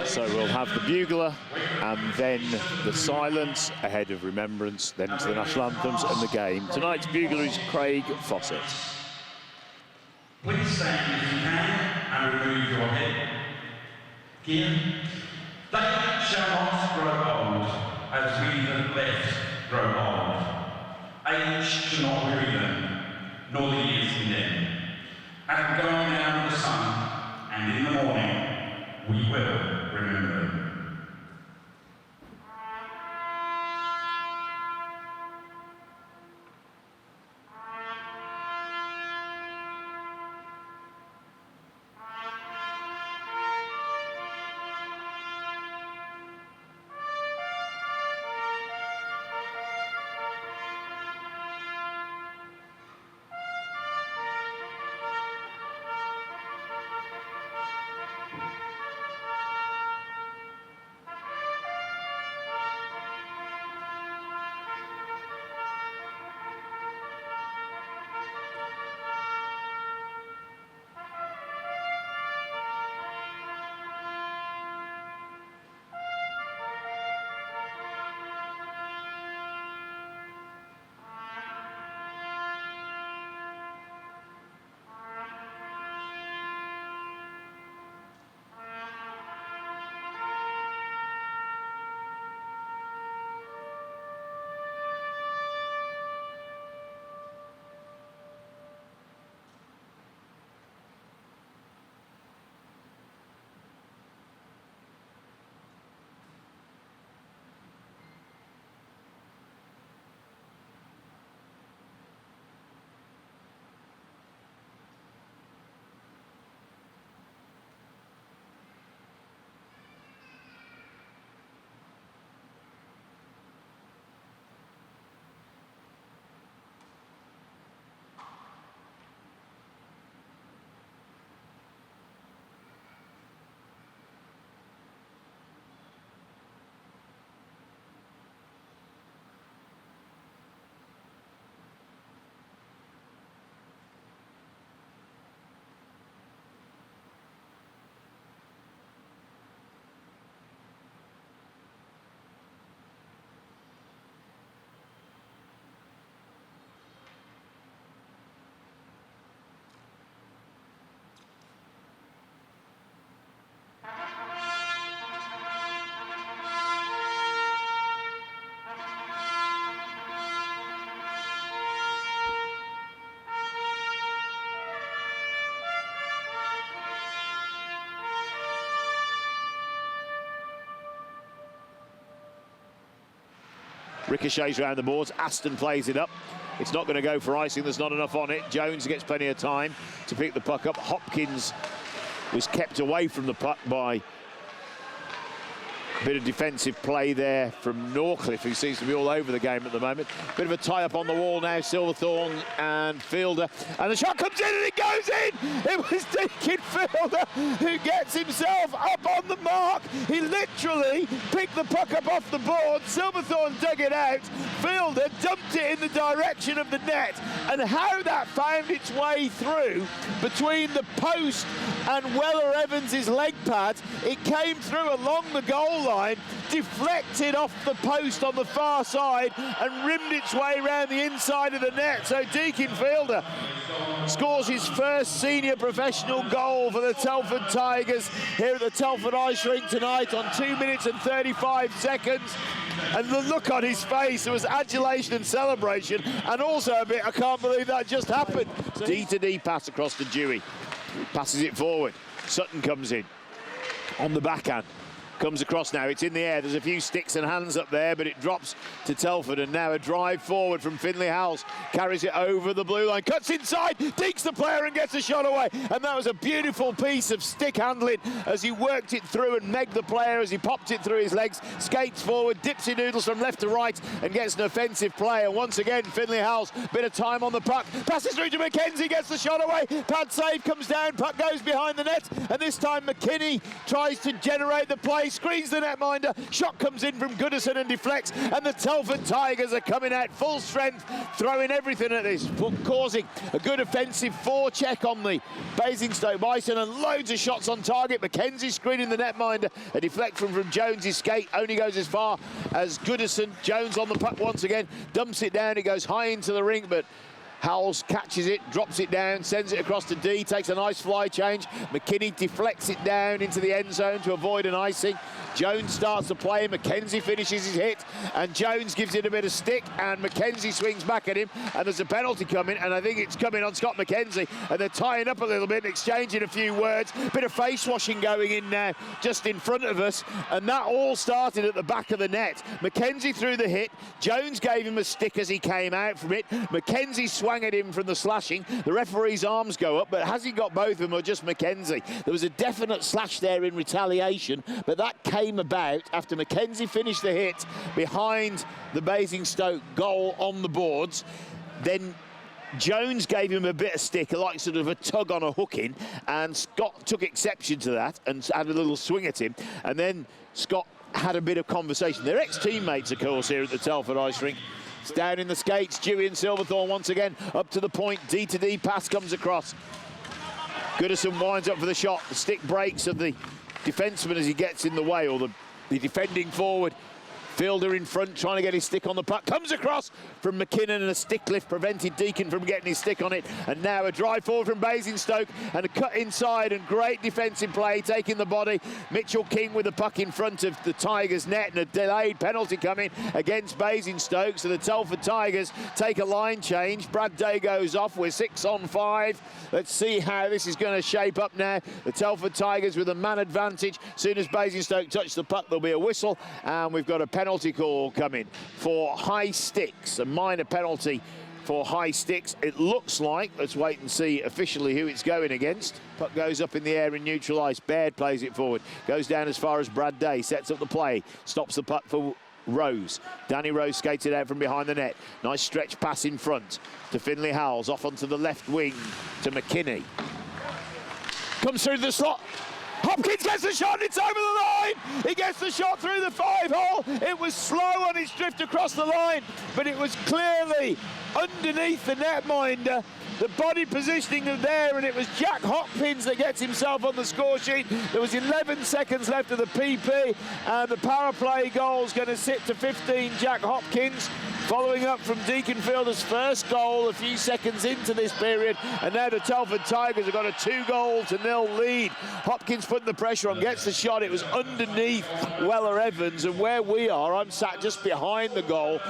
So we'll have the bugler and then the silence ahead of remembrance, then to the national anthems and the game. Tonight's bugler is Craig Fawcett. Please stand if you can and remove your head. Here, they shall not grow old as we that left grow old. Age shall not weary them, nor the years in them. At the going down of the sun and in the morning, we will remember them. Ricochets around the boards. Aston plays it up. It's not going to go for icing. There's not enough on it. Jones gets plenty of time to pick the puck up. Hopkins was kept away from the puck by a bit of defensive play there from Norcliffe, who seems to be all over the game at the moment. Bit of a tie-up on the wall now, Silverthorne and Fielder. And the shot comes in and it goes in! It was Deakin Fielder who gets himself up on the mark. He literally picked the puck up off the board. Silverthorne dug it out. Fielder dumped it in the direction of the net. And how that found its way through between the post and Weller Evans' leg pad, it came through along the goal line, deflected off the post on the far side and rimmed its way around the inside of the net. So Deakin Fielder scores his first senior professional goal for the Telford Tigers here at the Telford Ice Rink tonight on 2 minutes and 35 seconds. And the look on his face, there was adulation and celebration, and also a bit, I can't believe that just happened. D-to-D pass across to Dewey. Passes it forward. Sutton comes in on the backhand. Comes across now, it's in the air, there's a few sticks and hands up there, but it drops to Telford, and now a drive forward from Finlay Howells, carries it over the blue line, cuts inside, dinks the player and gets a shot away, and that was a beautiful piece of stick handling as he worked it through and megged the player as he popped it through his legs, skates forward, dipsy noodles from left to right and gets an offensive play. And once again, Finlay Howells, bit of time on the puck, passes through to McKenzie, gets the shot away, pad save, comes down, puck goes behind the net, and this time McKinney tries to generate the play play, screens the netminder, shot comes in from Goodison and deflects, and the Telford Tigers are coming out full strength, throwing everything at this, causing a good offensive forecheck on the Basingstoke Bison and loads of shots on target. Mackenzie screening the netminder, a deflection from Jones's skate only goes as far as Goodison. Jones on the puck once again, dumps it down, it goes high into the ring, but Howells catches it, drops it down, sends it across to D, takes a nice fly change. McKinney deflects it down into the end zone to avoid an icing. Jones starts to play, Mackenzie finishes his hit, and Jones gives it a bit of stick, and Mackenzie swings back at him, and there's a penalty coming, and I think it's coming on Scott Mackenzie, and they're tying up a little bit, exchanging a few words, bit of face washing going in now, just in front of us, and that all started at the back of the net. Mackenzie threw the hit, Jones gave him a stick as he came out from it, Mackenzie swung at him from the slashing, the referee's arms go up, but has he got both of them or just Mackenzie? There was a definite slash there in retaliation, but that came about after Mackenzie finished the hit behind the Basingstoke goal on the boards. Then Jones gave him a bit of stick, like sort of a tug on a hook in, and Scott took exception to that and had a little swing at him, and then Scott had a bit of conversation. They're ex-teammates, of course, here at the Telford Ice Rink. It's down in the skates, Dewey and Silverthorne once again up to the point, D-to-D pass comes across. Goodison winds up for the shot, the stick breaks of the defenseman as he gets in the way, or the defending forward. Fielder in front trying to get his stick on the puck, comes across from McKinnon, and a stick lift prevented Deacon from getting his stick on it, and now a drive forward from Basingstoke and a cut inside and great defensive play taking the body. Mitchell King with the puck in front of the Tigers net, and a delayed penalty coming against Basingstoke, so the Telford Tigers take a line change. Brad Day goes off with 6 on 5. Let's see how this is going to shape up now. The Telford Tigers with a man advantage. As soon as Basingstoke touch the puck, there'll be a whistle, and we've got a penalty call coming for high sticks, a minor penalty for high sticks. It looks like, let's wait and see officially who it's going against. Puck goes up in the air in neutral ice. Baird plays it forward, goes down as far as Brad Day, sets up the play, stops the puck for Rose. Danny Rose skates it out from behind the net. Nice stretch pass in front to Finlay Howells, off onto the left wing to McKinney. Comes through the slot. Hopkins gets the shot, it's over the line! He gets the shot through the 5-hole. It was slow on its drift across the line, but it was clearly underneath the netminder. The body positioning of there, and it was Jack Hopkins that gets himself on the score sheet. There was 11 seconds left of the PP, and the power play goal's going to sit to 15, Jack Hopkins, following up from Deacon Fielder's first goal a few seconds into this period, and now the Telford Tigers have got a 2-0 lead. Hopkins putting the pressure on, gets the shot. It was underneath Weller Evans, and where we are, I'm sat just behind the goal,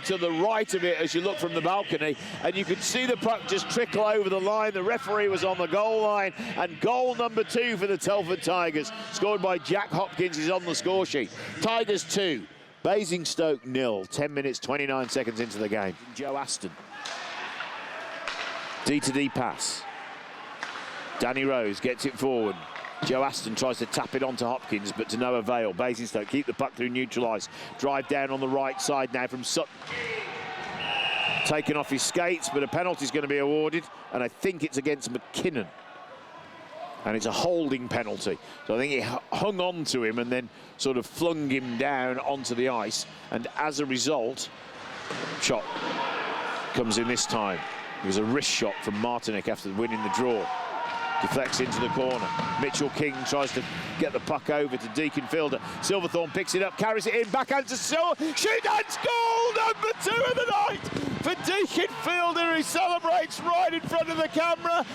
to the right of it as you look from the balcony, and you could see the puck just trickle over the line. The referee was on the goal line, and goal number 2 for the Telford Tigers, scored by Jack Hopkins, is on the score sheet. Tigers 2, Basingstoke 0, 10 minutes, 29 seconds into the game. Joe Aston. D-to-D pass. Danny Rose gets it forward. Joe Aston tries to tap it onto Hopkins, but to no avail. Basingstoke keep the puck through neutral ice. Drive down on the right side now from Sutton. Taken off his skates, but a penalty's going to be awarded, and I think it's against McKinnon. And it's a holding penalty. So I think he hung on to him and then sort of flung him down onto the ice. And as a result, shot comes in this time. It was a wrist shot from Martinic after winning the draw. Deflects into the corner. Mitchell King tries to get the puck over to Deacon Fielder. Silverthorne picks it up, carries it in, backhand to shoot and goal number 2 of the night for Deacon Fielder, who celebrates right in front of the camera.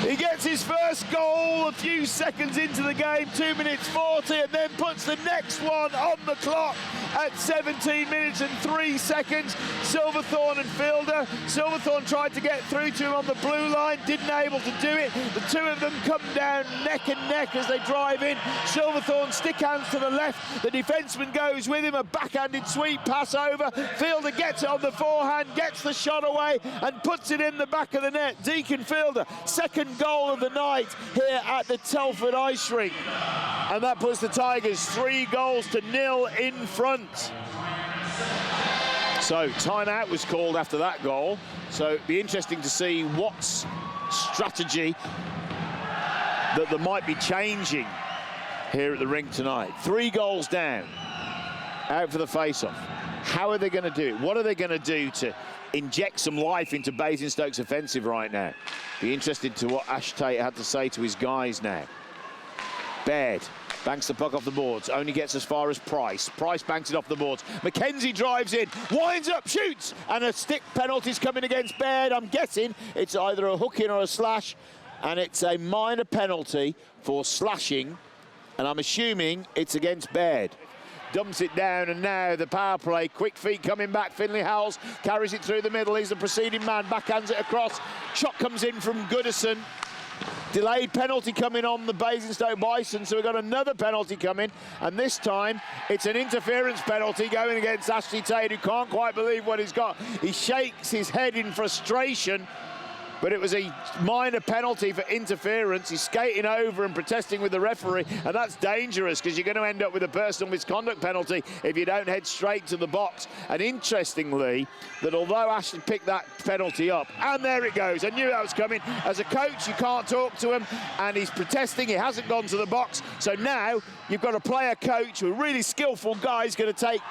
He gets his first goal a few seconds into the game, 2 minutes 40, and then puts the next one on the clock at 17 minutes and 3 seconds. Silverthorne and Fielder. Silverthorne tried to get through to him on the blue line, didn't able to do it. The two of them come down neck and neck as they drive in. Silverthorne stick hands to the left. The defenseman goes with him, a backhanded sweep pass over. Fielder gets it on the forehand, gets the shot away and puts it in the back of the net. Deacon Fielder, second goal of the night here at the Telford Ice Rink, and that puts the Tigers 3-0 in front. So timeout was called after that goal, so it'd be interesting to see what strategy that there might be changing here at the rink tonight. 3 goals down, out for the face-off. How are they going to do it? What are they going to do to inject some life into Basingstoke's offensive right now? Be interested to what Ash Tate had to say to his guys now. Baird banks the puck off the boards, only gets as far as Price. Price banks it off the boards. McKenzie drives in, winds up, shoots, and a stick penalty's coming against Baird. I'm guessing it's either a hook in or a slash, and it's a minor penalty for slashing, and I'm assuming it's against Baird. Dumps it down, and now the power play. Quick feet coming back. Finley Howells carries it through the middle. He's the preceding man. Backhands it across. Shot comes in from Goodison. Delayed penalty coming on the Basingstoke Bison, so we've got another penalty coming, and this time it's an interference penalty going against Ashley Tate, who can't quite believe what he's got. He shakes his head in frustration, but it was a minor penalty for interference. He's skating over and protesting with the referee, and that's dangerous because you're going to end up with a personal misconduct penalty if you don't head straight to the box. And interestingly, that although Ashley picked that penalty up, and there it goes, I knew that was coming. As a coach, you can't talk to him, and he's protesting. He hasn't gone to the box. So now you've got a player coach, a really skillful guy, is going to take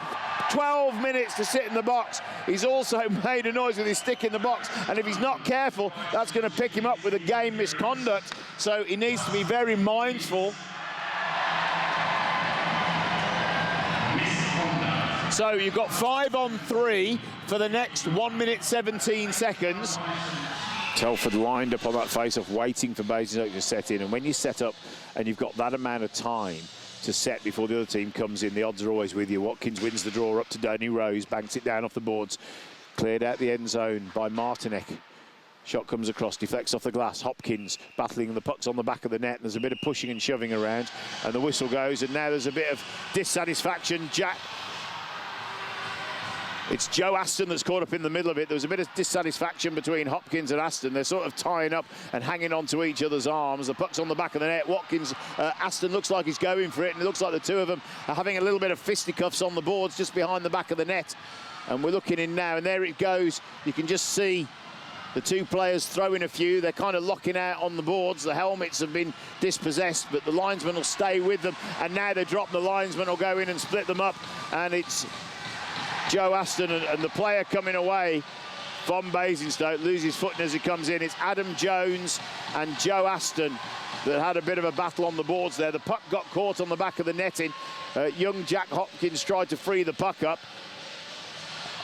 12 minutes to sit in the box. He's also made a noise with his stick in the box, and if he's not careful, that's going to pick him up with a game misconduct. So he needs to be very mindful. So you've got 5 on 3 for the next 1 minute 17 seconds. Telford lined up on that face-off, waiting for Basingstoke to set in. And when you set up and you've got that amount of time to set before the other team comes in, the odds are always with you. Watkins wins the draw up to Donny Rose, banks it down off the boards. Cleared out the end zone by Martinek. Shot comes across, deflects off the glass. Hopkins battling the pucks on the back of the net. There's a bit of pushing and shoving around, and the whistle goes, and now there's a bit of dissatisfaction. It's Joe Aston that's caught up in the middle of it. There was a bit of dissatisfaction between Hopkins and Aston. They're sort of tying up and hanging on to each other's arms. The puck's on the back of the net. Aston looks like he's going for it, and it looks like the two of them are having a little bit of fisticuffs on the boards just behind the back of the net. And we're looking in now, and there it goes. You can just see the two players throwing a few. They're kind of locking out on the boards. The helmets have been dispossessed, but the linesman will stay with them. And now they drop the linesman, will go in and split them up. And it's Joe Aston and the player coming away from Basingstoke loses footing as he comes in. It's Adam Jones and Joe Aston that had a bit of a battle on the boards there. The puck got caught on the back of the netting. Young Jack Hopkins tried to free the puck up.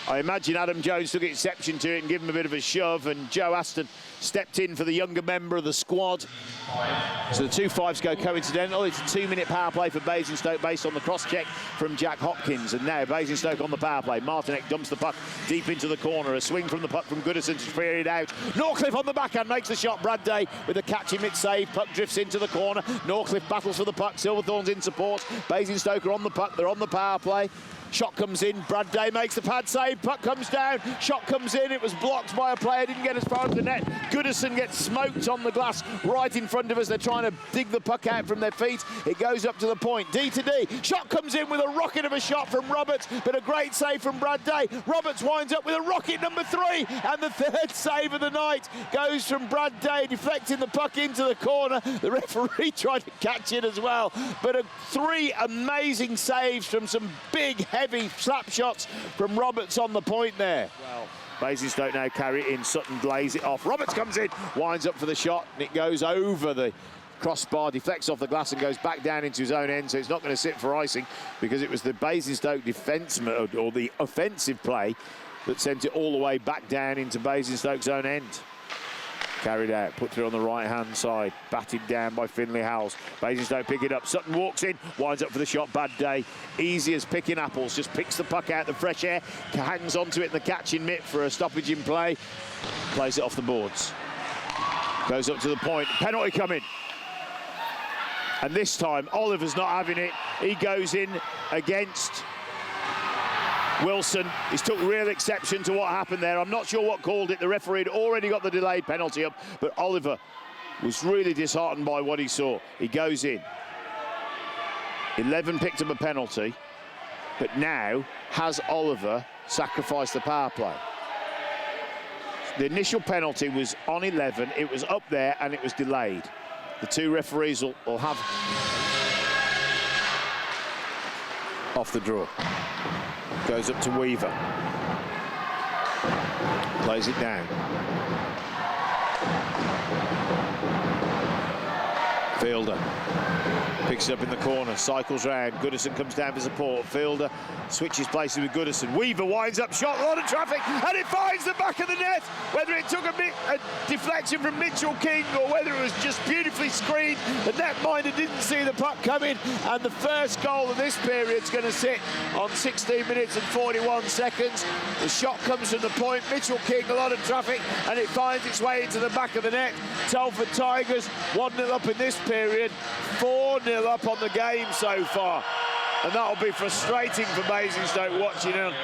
I imagine Adam Jones took exception to it and gave him a bit of a shove, and Joe Aston stepped in for the younger member of the squad. So the 2-5s go coincidental. It's a 2-minute power play for Basingstoke based on the cross-check from Jack Hopkins. And now Basingstoke on the power play. Martinek dumps the puck deep into the corner. A swing from the puck from Goodison to clear it out. Norcliffe on the backhand makes the shot. Brad Day with a catchy mid-save. Puck drifts into the corner. Norcliffe battles for the puck. Silverthorne's in support. Basingstoke are on the puck. They're on the power play. Shot comes in, Brad Day makes the pad save, puck comes down, shot comes in, it was blocked by a player, didn't get as far as the net. Goodison gets smoked on the glass right in front of us. They're trying to dig the puck out from their feet. It goes up to the point, D to D. Shot comes in with a rocket of a shot from Roberts, but a great save from Brad Day. Roberts winds up with a rocket number 3, and the 3rd save of the night goes from Brad Day, deflecting the puck into the corner. The referee tried to catch it as well, but 3 amazing saves from some big, heavy slap shots from Roberts on the point there. Well, Basingstoke now carry it in. Sutton lays it off. Roberts comes in, winds up for the shot, and it goes over the crossbar, deflects off the glass and goes back down into his own end, so it's not going to sit for icing because it was the Basingstoke defenseman or the offensive play that sent it all the way back down into Basingstoke's own end. Carried out, put through on the right-hand side, batted down by Finley Howells. Basingstoke pick it up, Sutton walks in, winds up for the shot, Bad Day. Easy as picking apples, just picks the puck out, the fresh air, hangs onto it in the catching mitt for a stoppage in play. Plays it off the boards. Goes up to the point, penalty coming. And this time, Oliver's not having it. He goes in against Wilson. He's took real exception to what happened there. I'm not sure what called it. The referee had already got the delayed penalty up, but Oliver was really disheartened by what he saw. He goes in. 11 picked up a penalty, but now has Oliver sacrificed the power play? The initial penalty was on 11. It was up there and it was delayed. The two referees will have off the draw. Goes up to Weaver. Plays it down. Fielder picks it up in the corner, cycles round. Goodison comes down for support. Fielder switches places with Goodison. Weaver winds up, shot, a lot of traffic, and it finds the back of the net. Whether it took a deflection from Mitchell King or whether it was just beautifully screened, the netminder didn't see the puck coming, and the first goal of this period is going to sit on 16 minutes and 41 seconds. The shot comes from the point. Mitchell King, a lot of traffic, and it finds its way into the back of the net. Telford Tigers 1-0 up in this period, 4-0 up on the game so far, and that'll be frustrating for Basingstoke watching it.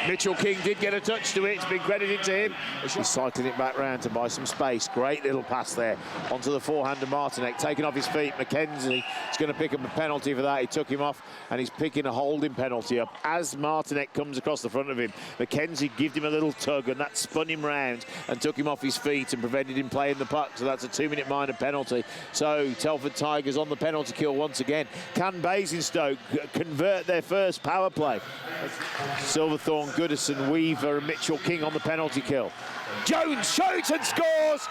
Mitchell King did get a touch to it. It's been credited to him. He's cycling it back round to buy some space. Great little pass there onto the forehand of Martinek. Taken off his feet. McKenzie is going to pick up a penalty for that. He took him off, and he's picking a holding penalty up as Martinek comes across the front of him. McKenzie gave him a little tug, and that spun him round and took him off his feet and prevented him playing the puck. So that's a 2-minute minor penalty. So Telford Tigers on the penalty kill once again. Can Basingstoke convert their first power play? Silverthorne, Goodison, Weaver and Mitchell King on the penalty kill. Jones shoots and scores!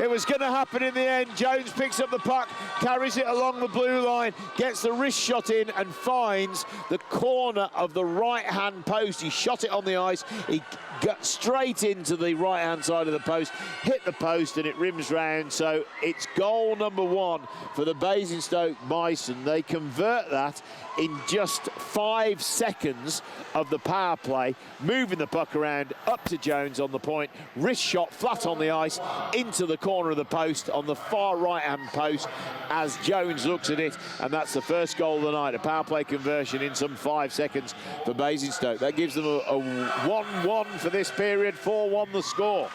It was going to happen in the end. Jones picks up the puck, carries it along the blue line, gets the wrist shot in and finds the corner of the right-hand post. He shot it on the ice. He got straight into the right-hand side of the post, hit the post, and it rims round. So it's goal number 1 for the Basingstoke Bison. They convert that in just 5 seconds of the power play, moving the puck around up to Jones on the point, wrist shot flat on the ice into the corner of the post on the far right-hand post as Jones looks at it, and that's the first goal of the night, a power play conversion in some 5 seconds for Basingstoke. That gives them a 1-1 for this period, 4-1 the score.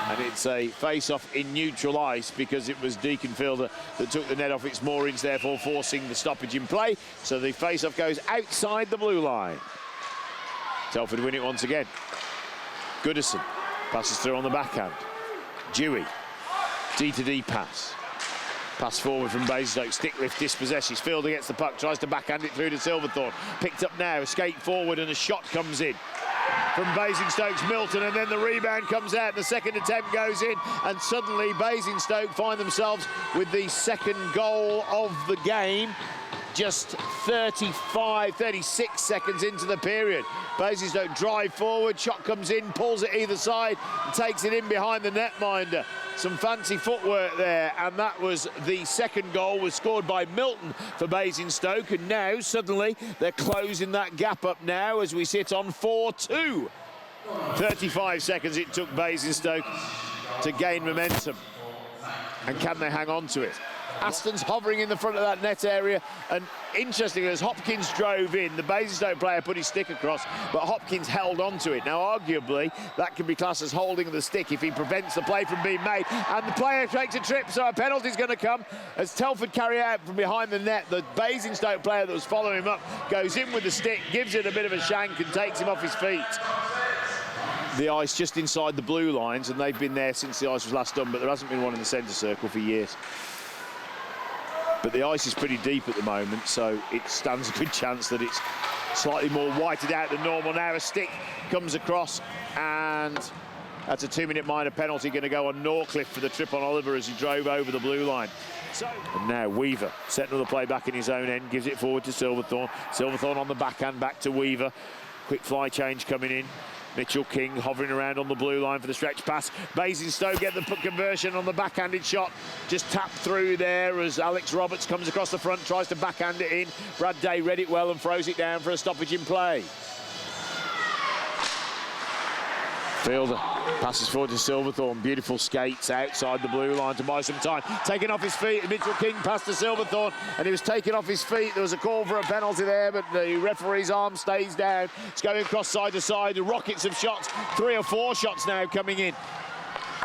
And it's a face-off in neutral ice because it was Deacon Fielder that took the net off its moorings, therefore forcing the stoppage in play. So the face-off goes outside the blue line. Telford win it once again. Goodison passes through on the backhand. Dewey, D-to-D pass. Pass forward from Basingstoke, stick lift dispossesses. Fielder gets the puck, tries to backhand it through to Silverthorne. Picked up now, escape forward, and a shot comes in from Basingstoke's Milton, and then the rebound comes out, and the second attempt goes in, and suddenly Basingstoke find themselves with the second goal of the game, just 36 seconds into the period. Basingstoke drive forward, shot comes in, pulls it either side, and takes it in behind the netminder. Some fancy footwork there, and that was the second goal, was scored by Milton for Basingstoke, and now suddenly they're closing that gap up now as we sit on 4-2. 35 seconds it took Basingstoke to gain momentum, and can they hang on to it? Aston's hovering in the front of that net area, and interestingly, as Hopkins drove in, the Basingstoke player put his stick across, but Hopkins held on to it. Now, arguably, that can be classed as holding the stick if he prevents the play from being made, and the player takes a trip, so a penalty's going to come as Telford carry out from behind the net. The Basingstoke player that was following him up goes in with the stick, gives it a bit of a shank and takes him off his feet. The ice just inside the blue lines, and they've been there since the ice was last done, but there hasn't been one in the centre circle for years. But the ice is pretty deep at the moment, so it stands a good chance that it's slightly more whited out than normal. Now a stick comes across, and that's a 2-minute minor penalty going to go on Norcliffe for the trip on Oliver as he drove over the blue line. And now Weaver setting another play back in his own end, gives it forward to Silverthorne. Silverthorne on the backhand, back to Weaver. Quick fly change coming in. Mitchell King hovering around on the blue line for the stretch pass. Basingstoke get the conversion on the backhanded shot. Just tapped through there as Alex Roberts comes across the front, tries to backhand it in. Brad Day read it well and throws it down for a stoppage in play. Fielder passes forward to Silverthorne. Beautiful skates outside the blue line to buy some time. Taken off his feet, Mitchell King passed to Silverthorne, and he was taken off his feet. There was a call for a penalty there, but the referee's arm stays down. It's going across side to side. The rockets of shots, 3 or 4 shots now coming in.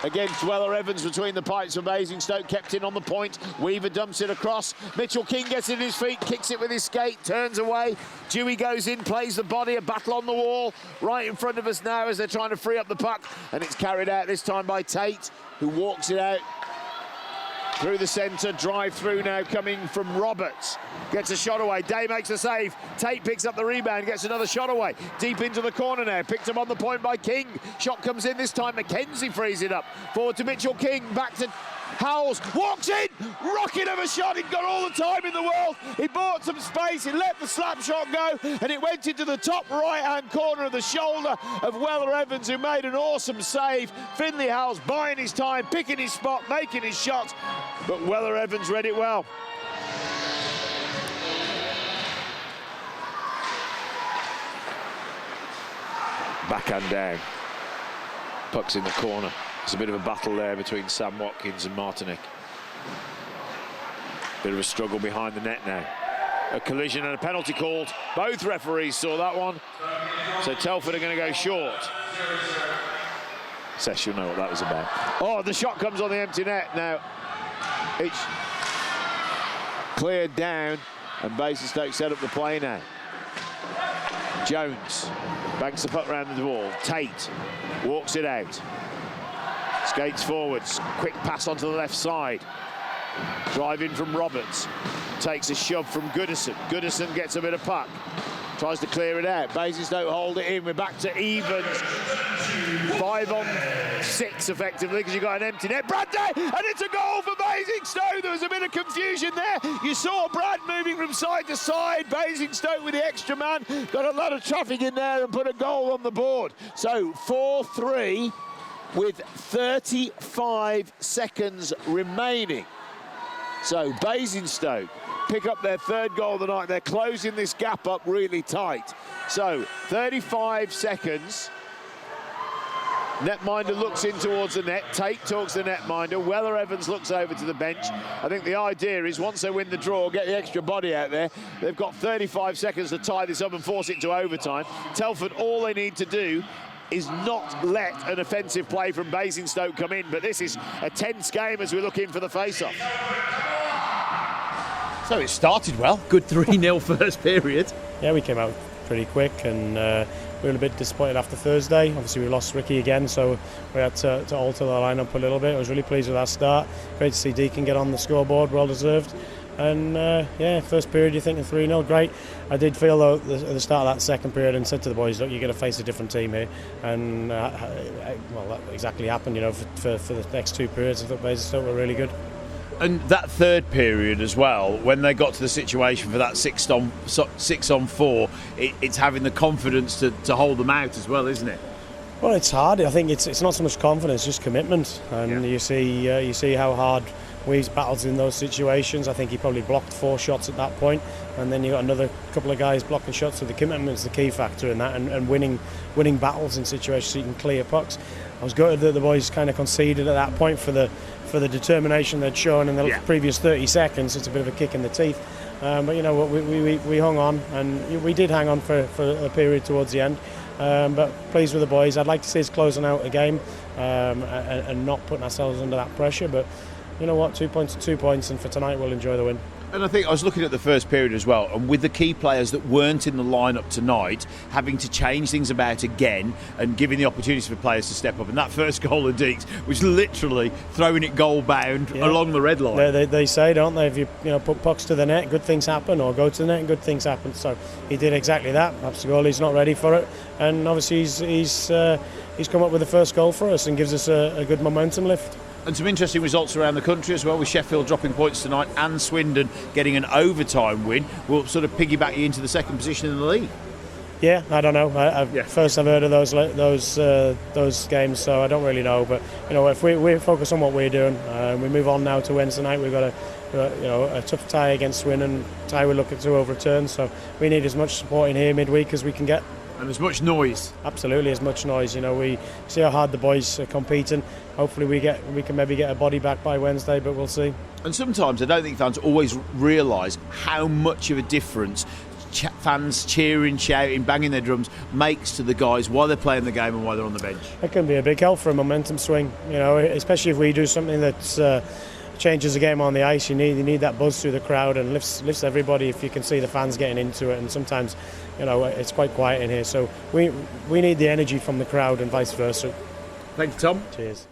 against Weller Evans between the pipes for Basingstoke, kept in on the point. Weaver dumps it across. Mitchell King gets it in his feet, kicks it with his skate, turns away. Dewey goes in, plays the body, a battle on the wall right in front of us now as they're trying to free up the puck, and it's carried out this time by Tate, who walks it out through the centre. Drive through now coming from Roberts. Gets a shot away. Day makes a save. Tate picks up the rebound, gets another shot away. Deep into the corner now. Picked up on the point by King. Shot comes in this time. McKenzie frees it up. Forward to Mitchell King. Back to Howells. Walks in. Rocket of a shot. He'd got all the time in the world. He bought some space. He let the slap shot go. And it went into the top right-hand corner of the shoulder of Weller Evans, who made an awesome save. Finley Howells buying his time, picking his spot, making his shots. But Weller Evans read it well. Backhand down. Puck's in the corner. There's a bit of a battle there between Sam Watkins and Martinic. Bit of a struggle behind the net now. A collision and a penalty called. Both referees saw that one. So Telford are going to go short. Sess, you'll know what that was about. Oh, the shot comes on the empty net now. It's cleared down, and Basingstoke set up the play now. Jones banks the puck round the wall. Tate walks it out. Skates forwards. Quick pass onto the left side. Drive in from Roberts. Takes a shove from Goodison. Goodison gets a bit of puck. Tries to clear it out. Basingstoke hold it in. We're back to evens. 5 on 6 effectively, because you've got an empty net. Brad Day, and it's a goal for Basingstoke. There was a bit of confusion there. You saw Brad moving from side to side. Basingstoke with the extra man. Got a lot of traffic in there and put a goal on the board. So 4-3 with 35 seconds remaining. So Basingstoke pick up their third goal of the night. They're closing this gap up really tight. So 35 seconds. Netminder looks in towards the net. Tate talks to the netminder. Weller Evans looks over to the bench. I think the idea is once they win the draw, get the extra body out there. They've got 35 seconds to tie this up and force it to overtime. Telford, all they need to do is not let an offensive play from Basingstoke come in. But this is a tense game as we look in for the face-off. So it started well. Good 3-0 first period. Yeah, we came out pretty quick, and we were a bit disappointed after Thursday. Obviously, we lost Ricky again, so we had to alter the lineup a little bit. I was really pleased with our start. Great to see Deacon get on the scoreboard, well deserved. And yeah, first period you're thinking 3-0, great. I did feel though at the start of that second period, and said to the boys, look, you're going to face a different team here. And well, that exactly happened. You know, for the next 2 periods, I thought Basingstoke were really good. And that third period as well, when they got to the situation for that 6 on 4, it's having the confidence to hold them out as well, isn't it? Well, it's hard. I think it's not so much confidence, just commitment. And you see how hard Weaves battles in those situations. I think he probably blocked 4 shots at that point, and then you got another couple of guys blocking shots. So the commitment's the key factor in that, and winning battles in situations so you can clear pucks. I was gutted that the boys kind of conceded at that point for the determination they'd shown in the previous 30 seconds. It's a bit of a kick in the teeth. But you know what, we hung on, and we did hang on for a period towards the end. But pleased with the boys. I'd like to see us closing out a game and not putting ourselves under that pressure. But you know what, 2 points are 2 points, and for tonight we'll enjoy the win. And I think I was looking at the first period as well, and with the key players that weren't in the lineup tonight, having to change things about again and giving the opportunity for players to step up. And that first goal of Deeks was literally throwing it goal bound along the red line. They say, don't they, if you put pucks to the net, good things happen, or go to the net and good things happen. So he did exactly that. Perhaps the goalie's not ready for it, and obviously he's come up with the first goal for us and gives us a good momentum lift. And some interesting results around the country as well, with Sheffield dropping points tonight and Swindon getting an overtime win. Will sort of piggyback you into the second position in the league. Yeah, I don't know. First I've heard of those games, so I don't really know. But you know, if we focus on what we're doing, we move on now to Wednesday night. We've got a tough tie against Swindon, tie we're looking to overturn. So we need as much support in here midweek as we can get. And as much noise. Absolutely, as much noise. You know, we see how hard the boys are competing. Hopefully we can maybe get a body back by Wednesday, but we'll see. And sometimes I don't think fans always realise how much of a difference fans cheering, shouting, banging their drums makes to the guys while they're playing the game and while they're on the bench. It can be a big help for a momentum swing, especially if we do something that changes the game on the ice. You need that buzz through the crowd and lifts everybody if you can see the fans getting into it. And sometimes, it's quite quiet in here, so we need the energy from the crowd and vice versa. Thank you, Tom. Cheers.